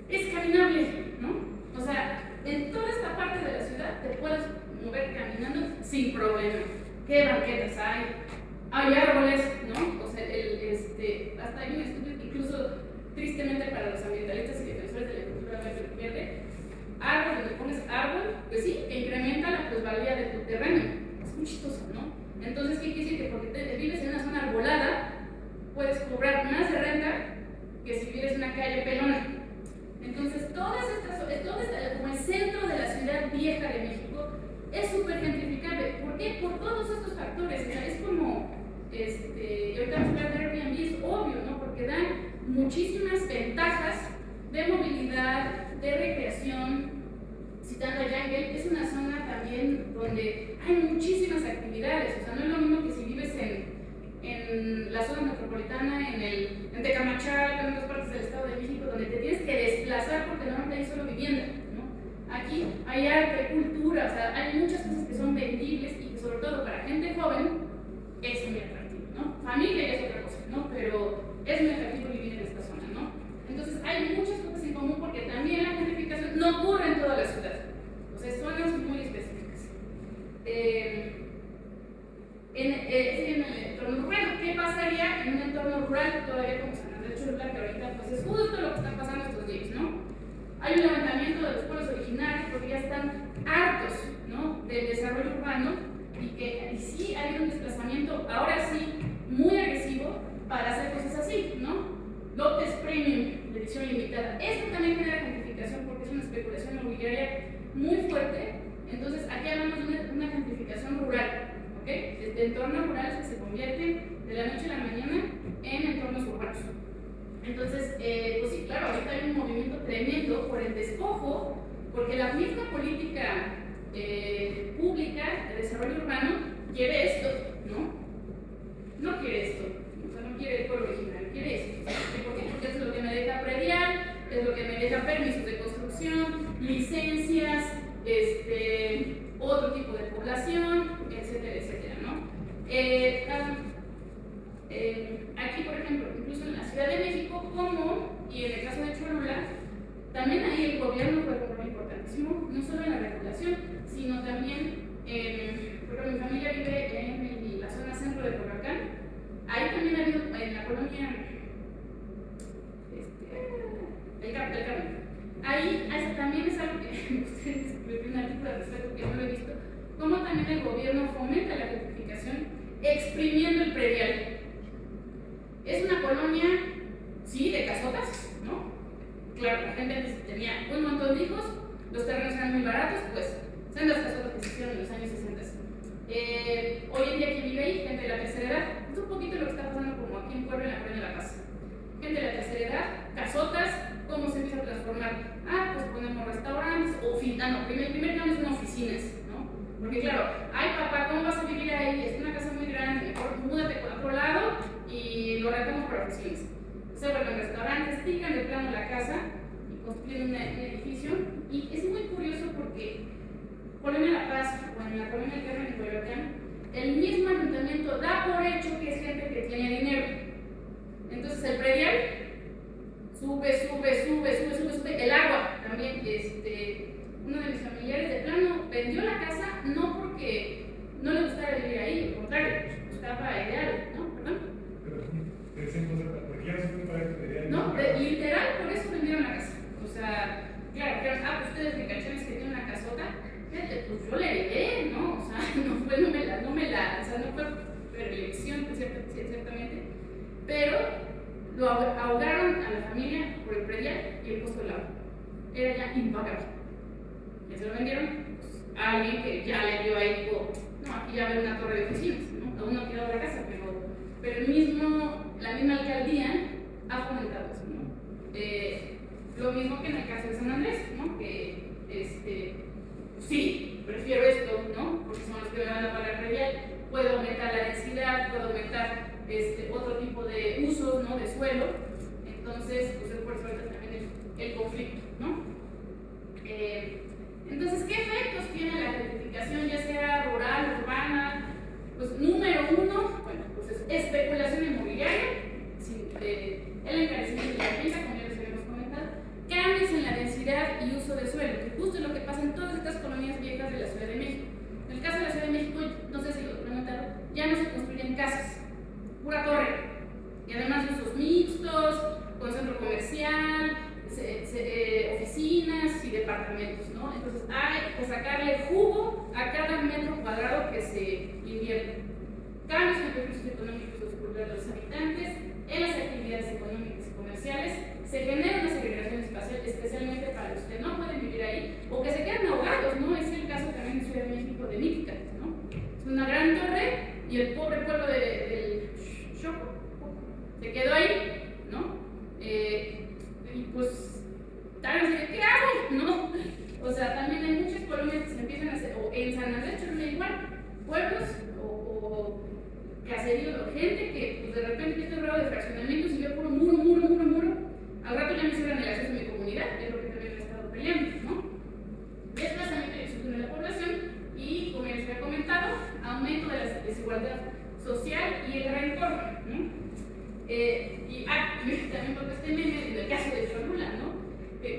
Es caminable, ¿no? O sea, en toda esta parte de la ciudad te puedes mover caminando sin problema. ¿Qué banquetas hay? Hay árboles, ¿no? O sea, hasta hay un estudio, incluso tristemente para los ambientalistas y defensores de la cultura verde, árbol, donde pones árbol, pues sí, que incrementa la plusvalía de tu terreno. Es muy chistoso, ¿no? Entonces, ¿qué quiere decir? Que porque vives en una zona arbolada, puedes cobrar más de renta que si vives en una calle pelona. Entonces, todo como el centro de la ciudad vieja de México es súper gentrificable. ¿Por qué? Por todos estos factores. O sea, es como, y ahorita vamos a hablar de Airbnb, es obvio, ¿no? Porque dan muchísimas ventajas de movilidad, de recreación. Citando a Yangel, es una zona también donde hay muchísimas actividades. O sea, no es lo mismo que si vives en la zona metropolitana, en Tecamachalco, en otras partes del Estado de México, donde te tienes que desplazar porque no hay solo vivienda, ¿no? Aquí hay arte, cultura, o sea, hay muchas cosas que son vendibles y que sobre todo para gente joven es muy atractivo, ¿no? Familia ya es otra cosa, ¿no? Pero es muy atractivo vivir en esta zona, ¿no? Entonces hay muchas cosas en común porque también la gentrificación no ocurre en toda la ciudad, o sea, zonas muy específicas. En el entorno rural, ¿qué pasaría en un entorno rural todavía como San Andrés Cholula, que ahorita pues es justo lo que está pasando estos días, ¿no? Hay un levantamiento de los pueblos originarios porque ya están hartos, ¿no? Del desarrollo urbano y sí hay un desplazamiento, ahora sí, muy agresivo para hacer cosas así, ¿no? Lotes premium de edición limitada. Esto también genera gentrificación porque es una especulación inmobiliaria muy fuerte. Entonces, aquí hablamos de una gentrificación rural. De entornos rurales que se convierten de la noche a la mañana en entornos urbanos. Entonces, pues sí, claro, ahorita hay un movimiento tremendo por el despojo, porque la misma política pública de desarrollo urbano quiere esto, ¿no? No quiere esto, o sea, no quiere el pueblo original, quiere esto. ¿Por qué? Porque es lo que me deja predial, es lo que me deja permisos de construcción, licencias, otro tipo de población, etcétera, etcétera, ¿no? Aquí, por ejemplo, incluso en la Ciudad de México, como, y en el caso de Cholula, también ahí el gobierno juega un rol importantísimo, no solo en la regulación, sino también, porque mi familia vive en la zona centro de Coyoacán, ahí también ha habido, en la colonia, el Carmen. Ahí también es algo que ustedes me un artículo al respecto que no lo he visto, cómo también el gobierno fomenta la gentrificación exprimiendo el predial. Es una colonia, sí, de casotas, ¿no? Claro, la gente antes tenía un montón de hijos, los terrenos eran muy baratos, pues son las casotas que se hicieron en los años 60. Hoy en día quien vive ahí, gente de la tercera edad, es un poquito lo que está pasando como aquí en Puebla, en la Colonia de la Paz. Gente de la tercera edad, casotas, ¿cómo se empieza a transformar? Ah, pues ponemos restaurantes, o primer cambio son oficinas, ¿no? Porque claro, ay papá, ¿cómo vas a vivir ahí? Es una casa muy grande, mejor múdate por otro lado y lo rentamos para oficinas. Se vuelven restaurantes, tiran de plano la casa y construyen un edificio. Y es muy curioso porque Colonia La Paz o en la Colonia del Carmen en Coyoacán, el mismo ayuntamiento da por hecho que es gente que tiene dinero. Entonces el predial sube. El agua también, uno de mis familiares de plano vendió la casa no porque no le gustara vivir ahí, al contrario, buscaba ideal, ¿no? ¿Perdón? Pero esa cosa, porque ya no se puede pagar el ideal. No, literal, por eso vendieron la casa. O sea, claro, pues ustedes ricachones que tienen una casota, fíjate, pues yo le heredé, ¿no? O sea, no fue predilección, pues, ciertamente, pero lo ahogaron a la familia por el predial y el costo del agua. Era ya impagable. Ya se lo vendieron pues, a alguien que ya le dio ahí, dijo, no, aquí ya veo una torre de oficinas, ¿no? Aún no ha quedado la casa, pero la misma alcaldía ha fomentado eso, ¿no? Lo mismo que en el caso de San Andrés, ¿no? Que, sí, prefiero esto, ¿no? Porque son los que me van a pagar predial. Puedo aumentar la densidad, puedo aumentar otro tipo de usos, ¿no? De suelo. Entonces, pues es por eso también el conflicto, ¿no? Entonces, ¿qué efectos tiene la gentrificación, ya sea rural, urbana? Pues número uno, bueno, pues es especulación inmobiliaria, el encarecimiento de la renta, como ya les habíamos comentado, cambios en la densidad y uso de suelo, que justo es lo que pasa en todas estas colonias viejas de la Ciudad de México. En el caso de la Ciudad de México, no sé si lo han notado, ya no se construyen casas, pura torre, y además usos mixtos, con centro comercial, oficinas y departamentos, ¿no? Entonces hay que sacarle jugo a cada metro cuadrado que se invierte. Cambios en los recursos económicos y socioculturales de los habitantes, en las actividades económicas y comerciales, se genera una segregación espacial, especialmente para los que no pueden vivir ahí o que se quedan ahogados, ¿no? Es el caso también en Ciudad de México de Mítica, ¿no? Es una gran torre y el pobre pueblo del Choco se quedó ahí, ¿no? Y pues, tal vez, ¿qué hago? ¿No? O sea, también hay muchas colonias que se empiezan a hacer, o en San Andrés Cholula igual, pueblos o caseríos, o gente que pues, de repente está rodeado de fraccionamientos y ve puro muro. Al rato ya me cierran el acceso a mi comunidad, es lo que también he estado peleando, ¿no? Desplazamiento y exclusión de la población y, como ya les había comentado, aumento de la desigualdad social y el rencor, ¿no? También porque este meme, en el caso de Cholula, ¿no?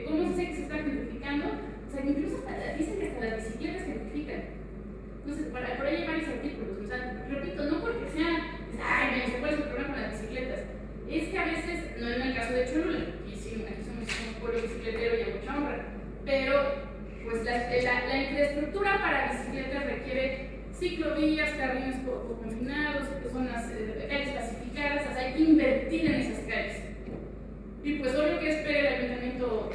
¿Cómo se sé que se está gentrificando? O sea, incluso dicen que hasta las bicicletas gentrifican. Entonces, por ahí hay varios artículos. O sea, repito, no porque sean, ¿cuál es el problema con las bicicletas? Es que a veces, no en el caso de Cholula, y sí, aquí somos un pueblo bicicletero y a mucha honra, pero pues la infraestructura para bicicletas requiere ciclovías, carriles confinados, zonas calles pacificadas, o sea, hay que invertir en esas calles. Y pues obvio que espera el ayuntamiento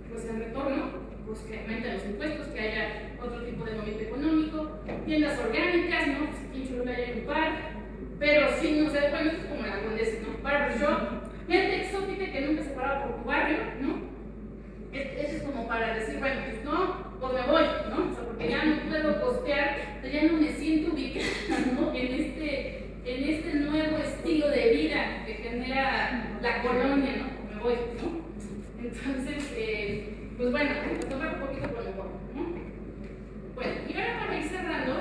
pues en retorno, pues que aumenten los impuestos, que haya otro tipo de movimiento económico, tiendas orgánicas, ¿no? Pues aquí en Cholula hay un par, pero sí, no sé, bueno, esto es como la Condesa, ¿no? Barbershop, gente exótica que nunca se paraba por tu barrio, ¿no? Eso es como para decir, bueno, pues no, pues me voy, ¿no? O sea, porque ya no puedo costear, ya no me siento ubicada, ¿no? En este nuevo estilo de vida que genera la colonia, ¿no? Me voy, ¿no? Entonces, pues bueno, voy a tomar un poquito por el mejor, ¿no? Bueno, y ahora para ir cerrando,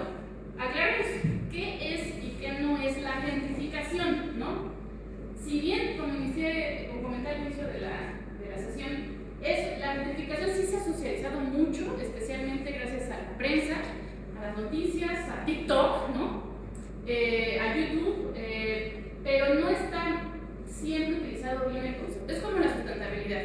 aclaremos qué es y qué no es la gentrificación, ¿no? Si bien, como comenté al inicio de la sesión, la gentrificación sí se ha socializado mucho, especialmente gracias a la prensa, a las noticias, a TikTok, ¿no? A YouTube, pero no está siempre utilizado bien el concepto. Es como la sustentabilidad.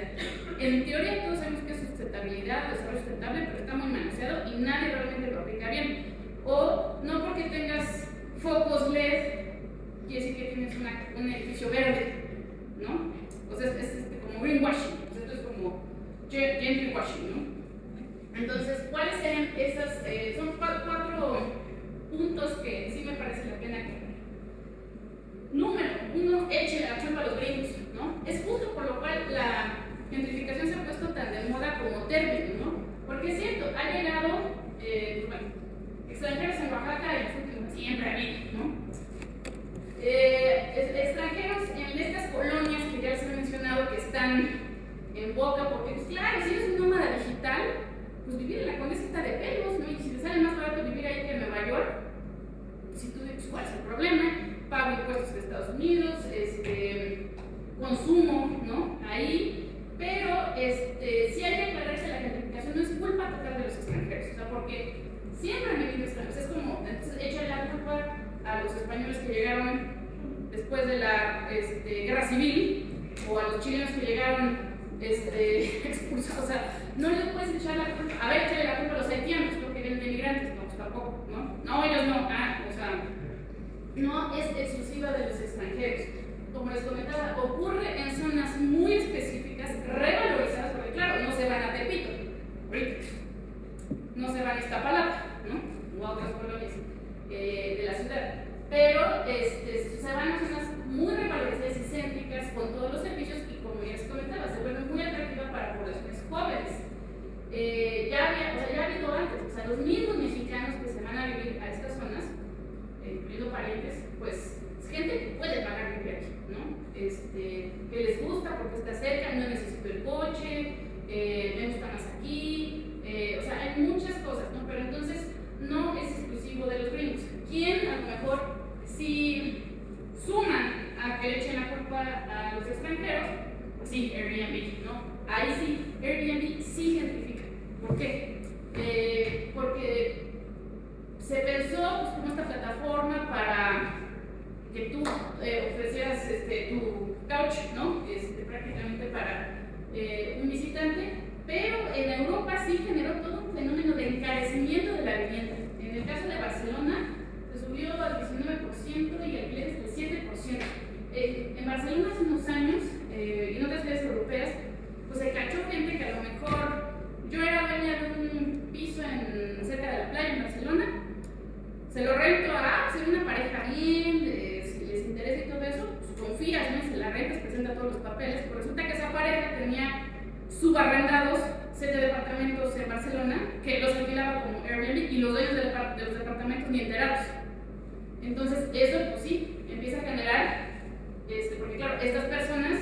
En teoría todos sabemos que es sustentabilidad, desarrollo sustentable, pero está muy manoseado y nadie realmente lo aplica bien. O no porque tengas focos LED, quiere decir que tienes un edificio verde, ¿no? O sea, es como greenwashing, o sea, esto es como gentrywashing, ¿no? Entonces, ¿cuáles serían esas? Son cuatro puntos que sí me parece la pena que. Número uno, eche la culpa a los gringos, ¿no? Es justo por lo cual gentrificación se ha puesto tan de moda como término, ¿no? Porque es cierto, ha llegado, bueno, extranjeros en Oaxaca en los últimos, siempre ha habido, ¿no? Extranjeros en estas colonias que ya les he mencionado que están en boca, porque pues claro, si eres un nómada digital, pues vivir en la Condesa está de pelos, ¿no? Y si te sale más barato vivir ahí que en Nueva York, si tú dices, ¿cuál es el problema? Pago impuestos en Estados Unidos, consumo, ¿no? Ahí, pero sí hay que aclararse, la gentrificación no es culpa total de los extranjeros, o sea, porque siempre han venido extranjeros, es como, entonces echan la culpa a los españoles que llegaron después de la guerra civil, o a los chilenos que llegaron expulsados, o sea, no les puedes echar la culpa, a ver, echarle la culpa a los haitianos, porque vienen de migrantes, no, pues tampoco, ¿no? No, ellos no, o sea, no es exclusiva de los extranjeros. Como les comentaba, ocurre en zonas muy específicas, revalorizadas, porque claro, no se van a Tepito, no se van a Iztapalapa, ¿no? O a otras colonias de la ciudad, pero se van a zonas muy revalorizadas y céntricas con todos los servicios y como ya les comentaba, se vuelve muy atractiva para poblaciones jóvenes. Ya ha habido antes, o sea, los mismos mexicanos que se van a vivir a estas zonas, incluyendo parientes, pues es gente que puede pagar vivir aquí, ¿no? Que les gusta porque está cerca, no necesito el coche, me gusta más aquí, o sea, hay muchas cosas, ¿no? Pero entonces no es exclusivo de los gringos. ¿Quién a lo mejor si suman a que le echen la culpa a los extranjeros? Pues sí, Airbnb, ¿no? Ahí sí, Airbnb sí gentrifica. ¿Por qué? Porque se pensó pues, como esta plataforma para que tú ofrecieras tu couch, ¿no? Prácticamente para un visitante, pero en Europa sí generó todo un fenómeno de encarecimiento de la vivienda. En el caso de Barcelona se subió al 19% y alquileres del 7%. En Barcelona hace unos años y en otras ciudades europeas, pues se cachó gente que a lo mejor yo era dueña de un piso cerca de la playa en Barcelona, se lo rento a soy una pareja bien, si les interesa y todo eso, pues confías, ¿no? Se la rentas, presenta todos los papeles, pero resulta que esa pareja tenía subarrendados 7 departamentos en Barcelona que los alquilaba como Airbnb y los dueños de los departamentos ni enterados. Entonces eso pues sí, empieza a generar, porque claro, estas personas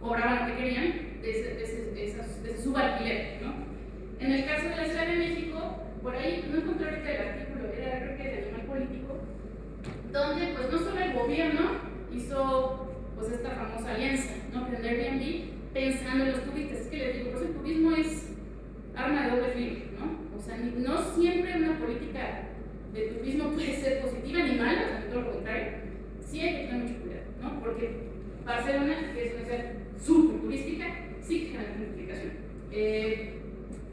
cobraban lo que querían de ese subalquiler, ¿no? En el caso de la Ciudad de México, por ahí, no encontré ahorita el artículo, era creo que de Animal Político, donde pues no solo el gobierno hizo pues esta famosa alianza, ¿no? Con Airbnb, pensando en los turistas. Es que les digo, pues el turismo es arma de doble filo, ¿no? O sea, no siempre una política de turismo puede ser positiva ni mala, o sea, todo lo contrario. Sí hay que tener mucho cuidado, ¿no? Porque Barcelona, que es una ciudad súper turística, sí que genera gentrificación.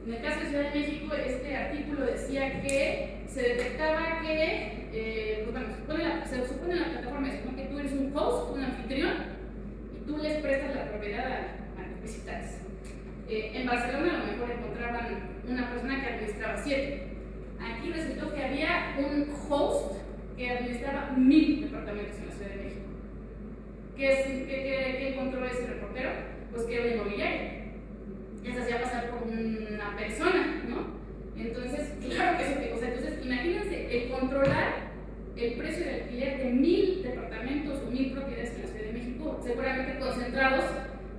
En el caso de Ciudad de México, este artículo decía que se detectaba que, pues bueno, se supone en la plataforma eso, ¿no? Que tú eres un host, un anfitrión, y tú les prestas la propiedad a los visitantes. En Barcelona a lo mejor encontraban una persona que administraba 7. Aquí resultó que había un host que administraba 1000 departamentos en la Ciudad de México. ¿Qué encontró ese reportero? Pues que era inmobiliario. Ya se hacía pasar por una persona, ¿no? Entonces, claro que eso, o sea, entonces imagínense el controlar el precio de alquiler de 1000 departamentos o 1000 propiedades en la Ciudad de México, seguramente concentrados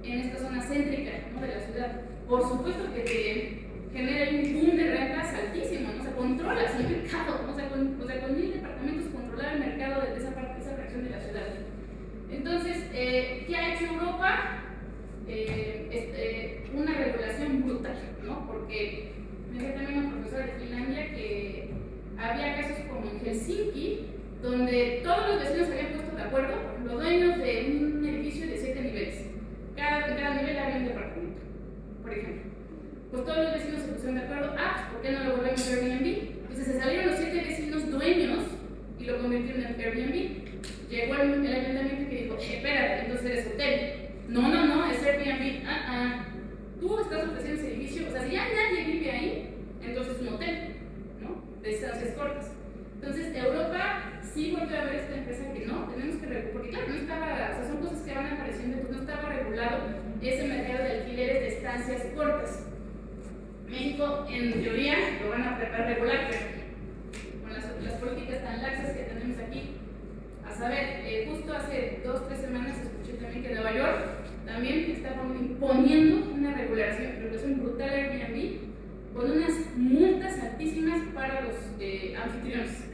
en esta zona céntrica, ¿no? De la ciudad. Por supuesto que te genera un boom de rentas altísimo, ¿no? Se controla el mercado, ¿no? O sea, con 1000 departamentos controlar el mercado de esa parte, esa fracción de la ciudad. Entonces, ¿qué ha hecho Europa? Una regulación brutal, ¿no? Porque me decía también una profesora de Finlandia que había casos como en Helsinki, donde todos los vecinos se habían puesto de acuerdo, los dueños de un edificio de 7 niveles. Cada nivel había un departamento, por ejemplo. Pues todos los vecinos se pusieron de acuerdo, pues ¿por qué no lo volvemos a Airbnb? Entonces se salieron los 7 vecinos dueños y lo convirtieron en Airbnb. Llegó el ayuntamiento que dijo, espérate, entonces eres hotel. No, es Airbnb. Tú estás ofreciendo ese edificio, o sea, si ya nadie vive ahí, entonces es un hotel, ¿no? De estancias cortas. Entonces, Europa sí vuelve a ver esta empresa que no, tenemos que regular, porque claro, no estaba, o sea, son cosas que van apareciendo, entonces no estaba regulado ese mercado de alquileres de México, en teoría, lo van a regular, pero con las políticas tan laxas que tenemos aquí. A saber, justo hace 2 o 3 semanas escuché también que Nueva York también está imponiendo una regulación brutal a Airbnb con unas multas altísimas para los anfitriones.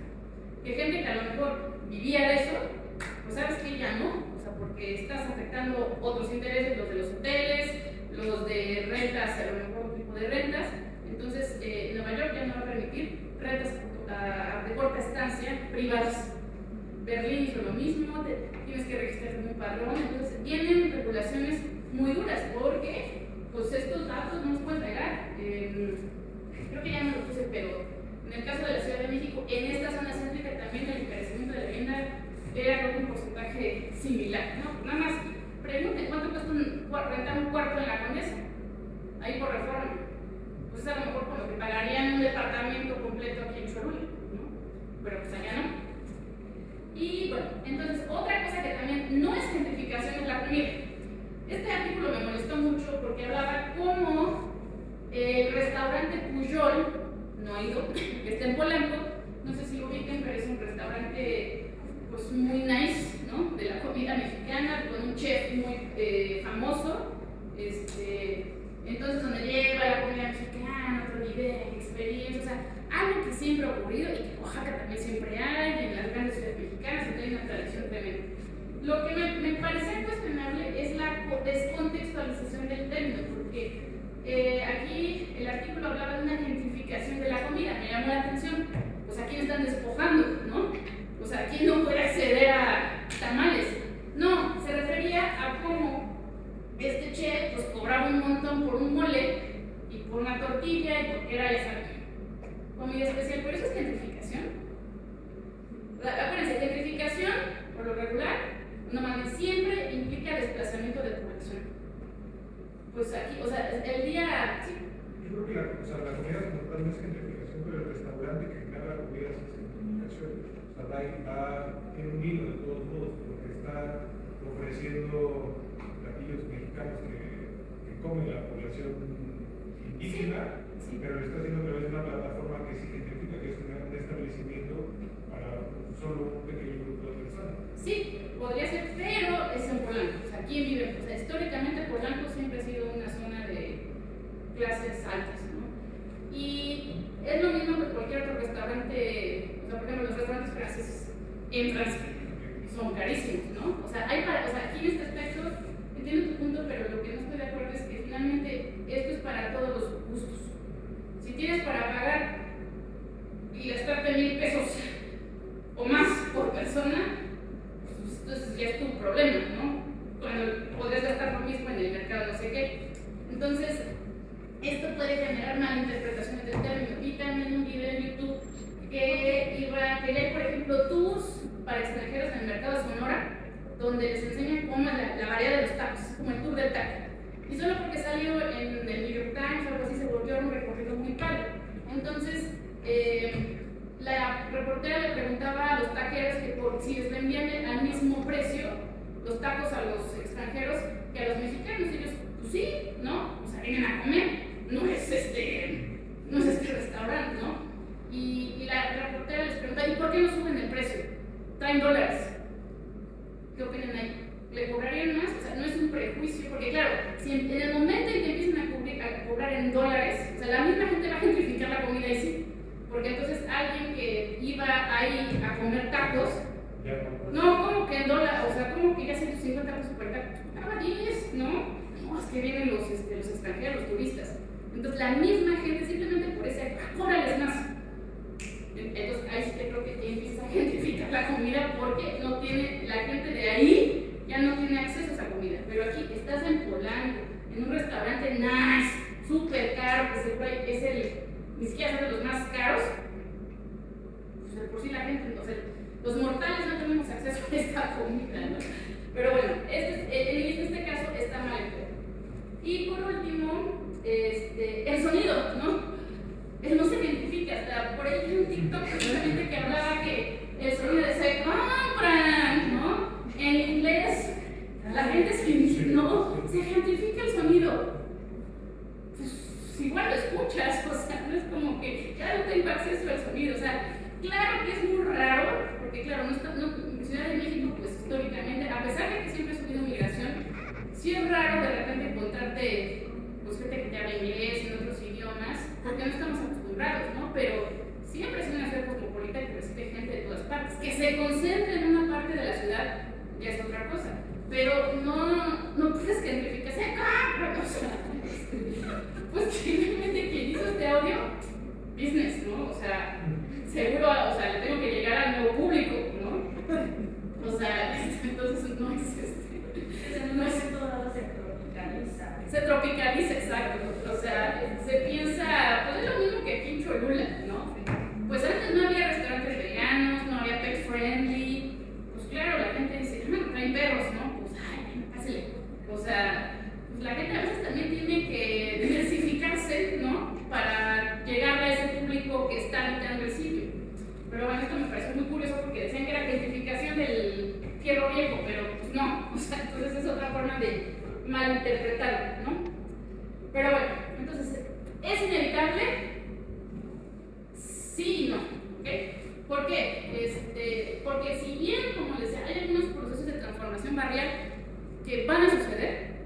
Que gente que a lo mejor vivía de eso, pues sabes que ya no, o sea, porque estás afectando otros intereses, los de los hoteles, los de rentas, a lo mejor otro tipo de rentas. Entonces, Nueva York ya no va a permitir rentas de corta estancia privadas. Berlín hizo lo mismo, tienes que registrarte en un padrón. Entonces, tienen regulaciones muy duras porque pues estos datos no los pueden negar. Creo que ya no lo puse, pero en el caso de la Ciudad de México, en esta zona céntrica también el encarecimiento de la vivienda era un porcentaje similar, ¿no? Nada más pregunten cuánto cuesta rentar un cuarto en la Condesa, ahí por Reforma. Pues es a lo mejor con lo que pagarían un departamento completo aquí en Cholula, ¿no? Pero pues allá no. Y bueno, entonces otra cosa que también no es gentrificación es la comida. Este artículo me molestó mucho porque hablaba cómo el restaurante Pujol, no ha ido, que está en Polanco, no sé si lo ubiquen, pero es un restaurante pues muy nice, ¿no? De la comida mexicana, con un chef muy famoso, entonces donde lleva la comida mexicana, otro nivel, experiencia, o sea, algo que siempre ha ocurrido y que en Oaxaca también siempre hay, y en las grandes ciudades mexicanas donde hay una tradición tremenda. Lo que me parece cuestionable es la descontextualización del término, porque aquí el artículo hablaba de una gentrificación de la comida, me llamó la atención, pues a quién están despojando, ¿no? O sea, ¿quién no puede acceder a tamales? No, se refería a cómo este chef pues cobraba un montón por un mole y por una tortilla y porque era esa comida especial, pero eso es gentrificación. Acuérdense, gentrificación, por lo regular, normalmente siempre implica desplazamiento de población. Pues aquí, o sea, el día... ¿sí? Yo creo que la comida como tal no es gentrificación, pero el restaurante que genera la comida es gentrificación. O sea, tiene un hilo de todos modos, porque está ofreciendo platillos mexicanos que comen la población indígena, sí. Pero lo está haciendo a través de una plataforma que sí gentrifica, que es un establecimiento para solo un pequeño grupo de personas. Sí, podría ser, pero es en Polanco. O sea, ¿quién vive? O sea, históricamente Polanco siempre ha sido una zona de clases altas, ¿no? Y es lo mismo que cualquier otro restaurante, o sea, por ejemplo, los restaurantes franceses en Francia son carísimos, ¿no? O sea, aquí en este aspecto entiendo tu punto, pero lo que no estoy de acuerdo es que finalmente esto es para todos los gustos. Si tienes para pagar y gastarte 1,000 pesos o más por persona, pues entonces ya es tu problema, ¿no? Cuando podrías gastar lo mismo en el mercado, no sé qué. Entonces, esto puede generar malinterpretaciones del término. Vi también un video en YouTube que hay, por ejemplo, tours para extranjeros en el mercado de Sonora, donde les enseñan cómo es la variedad de los tacos, como el tour del taco. Y solo porque salió en el New York Times o algo así, se volvió un recorrido muy padre. Entonces, la reportera le preguntaba a los taqueros que si les vendían al mismo precio los tacos a los extranjeros que a los mexicanos. Y ellos, pues sí, ¿no? O sea, vienen a comer, no es este restaurante, ¿no? Y la reportera les preguntaba, ¿y por qué no suben el precio? Traen dólares. ¿Qué opinan ahí? ¿Le cobrarían más? O sea, no es un prejuicio, porque claro, si en el momento en que empiezan a cobrar en dólares, o sea, la misma gente va a gentrificar la comida y sí, porque entonces alguien que iba ahí a comer tacos, no, ¿cómo que en dólares? O sea, ¿cómo que ya 150 pesos por taco? Pagaba 10, ¿no? No, es que vienen los extranjeros, los turistas. Entonces la misma gente simplemente por ese, cóbrales más. Entonces ahí sí que creo que empieza a gentrificar la comida porque no tiene, la gente de ahí ya no tiene acceso a esa comida. Pero aquí estás en Polanco, en un restaurante nice, súper caro, que seguro ni siquiera son de los más caros. Pues de por sí la gente, entonces, los mortales no tenemos acceso a esta comida, ¿no? Pero bueno, en este caso está mal. Y por último, el sonido, ¿no? No se identifica, hasta por ahí hay un TikTok precisamente que hablaba que el sonido de se compran, ¿no? En inglés, la gente no, se identifica el sonido. Pues igual lo escucha. muchas, o sea, no es como que ya no tengo acceso al sonido, o sea, claro que es muy raro, porque claro, en Ciudad de México, pues históricamente, a pesar de que siempre ha subido migración, sí es raro de repente encontrarte, pues gente que te habla inglés y en otros idiomas, porque no estamos acostumbrados, ¿no? Pero siempre es una ciudad cosmopolita que recibe gente de todas partes, que se concentre en una parte de la ciudad ya es otra cosa, pero no puedes gentrificarse acá, o sea, pues finalmente quien hizo este audio, business, ¿no? O sea, seguro, o sea, le tengo que llegar al nuevo público, ¿no? O sea, entonces no es En un momento dado se tropicaliza. se tropicaliza, exacto, o sea, se piensa, pues es lo mismo que aquí en Cholula, ¿no? Pues antes no había restaurantes veganos, no había pet friendly, pues claro, la gente dice, no, traen perros, ¿no? Pues, ay, pásale, o sea, pues la gente a veces también tiene que diversificarse, ¿no? Para llegar a ese público que está habitando el sitio. Pero bueno, esto me pareció muy curioso porque decían que era gentrificación del fierro viejo, pero pues no, o sea, entonces es otra forma de malinterpretarlo, ¿no? Pero bueno, entonces, ¿es inevitable? Sí y no, ¿ok? ¿Por qué? Porque si bien, como les decía, hay algunos procesos de transformación barrial que van a suceder,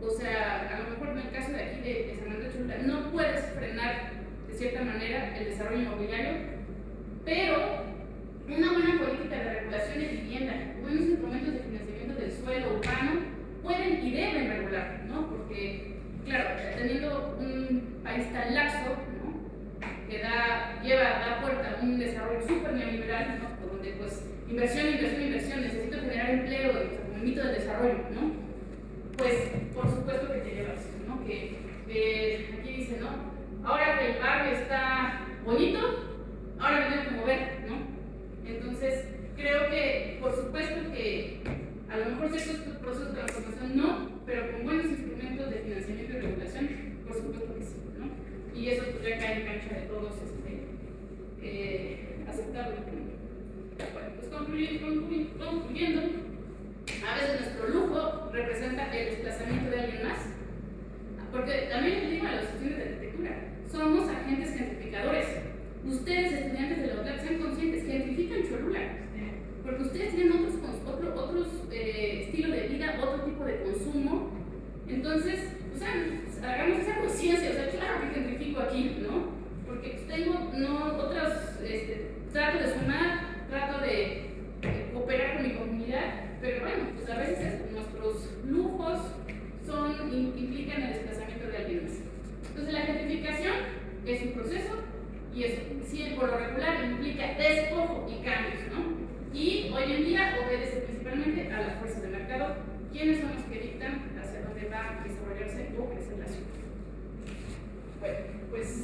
o sea, a lo mejor en el caso de aquí de San Andrés Cholula no puedes frenar de cierta manera el desarrollo inmobiliario, pero una buena política de regulación de vivienda, buenos instrumentos de financiamiento del suelo urbano pueden y deben regular, ¿no? Porque, claro, teniendo un país tan laxo, ¿no? Que da puerta a un desarrollo súper neoliberal, ¿no? Por donde, pues, inversión, necesito generar empleo, o sea, como el mito del desarrollo, ¿no? Pues, por supuesto que te lleva a eso, ¿no? Que aquí dice, ¿no? Ahora que el barrio está bonito, ahora me tengo que mover, ¿no? Entonces, creo que, por supuesto que a lo mejor ciertos procesos de transformación no, pero con buenos instrumentos de financiamiento y regulación, por supuesto que sí, ¿no? Y eso pues ya cae en cancha de todos aceptable. Bueno, pues concluyendo, a veces nuestro lujo representa el desplazamiento de alguien más, porque también les digo a los estudiantes de arquitectura, somos agentes gentrificadores. Ustedes, estudiantes de la UTLAP, sean conscientes, gentrifican Cholula, porque ustedes tienen otros estilo de vida, otro tipo de consumo. Entonces, o sea, hagamos esa conciencia, o sea, claro que gentrifico aquí, ¿no? Porque tengo otros, trato de sumar, trato de cooperar con mi comunidad, pero bueno, pues a veces nuestros lujos implican el desplazamiento de alguien más. Entonces, la gentrificación es un proceso y eso, sí, por lo regular implica despojo y cambios, ¿no? Y hoy en día obedece principalmente a las fuerzas de mercado, quienes son los que dictan hacia dónde va a desarrollarse o crecer la ciudad. Bueno, pues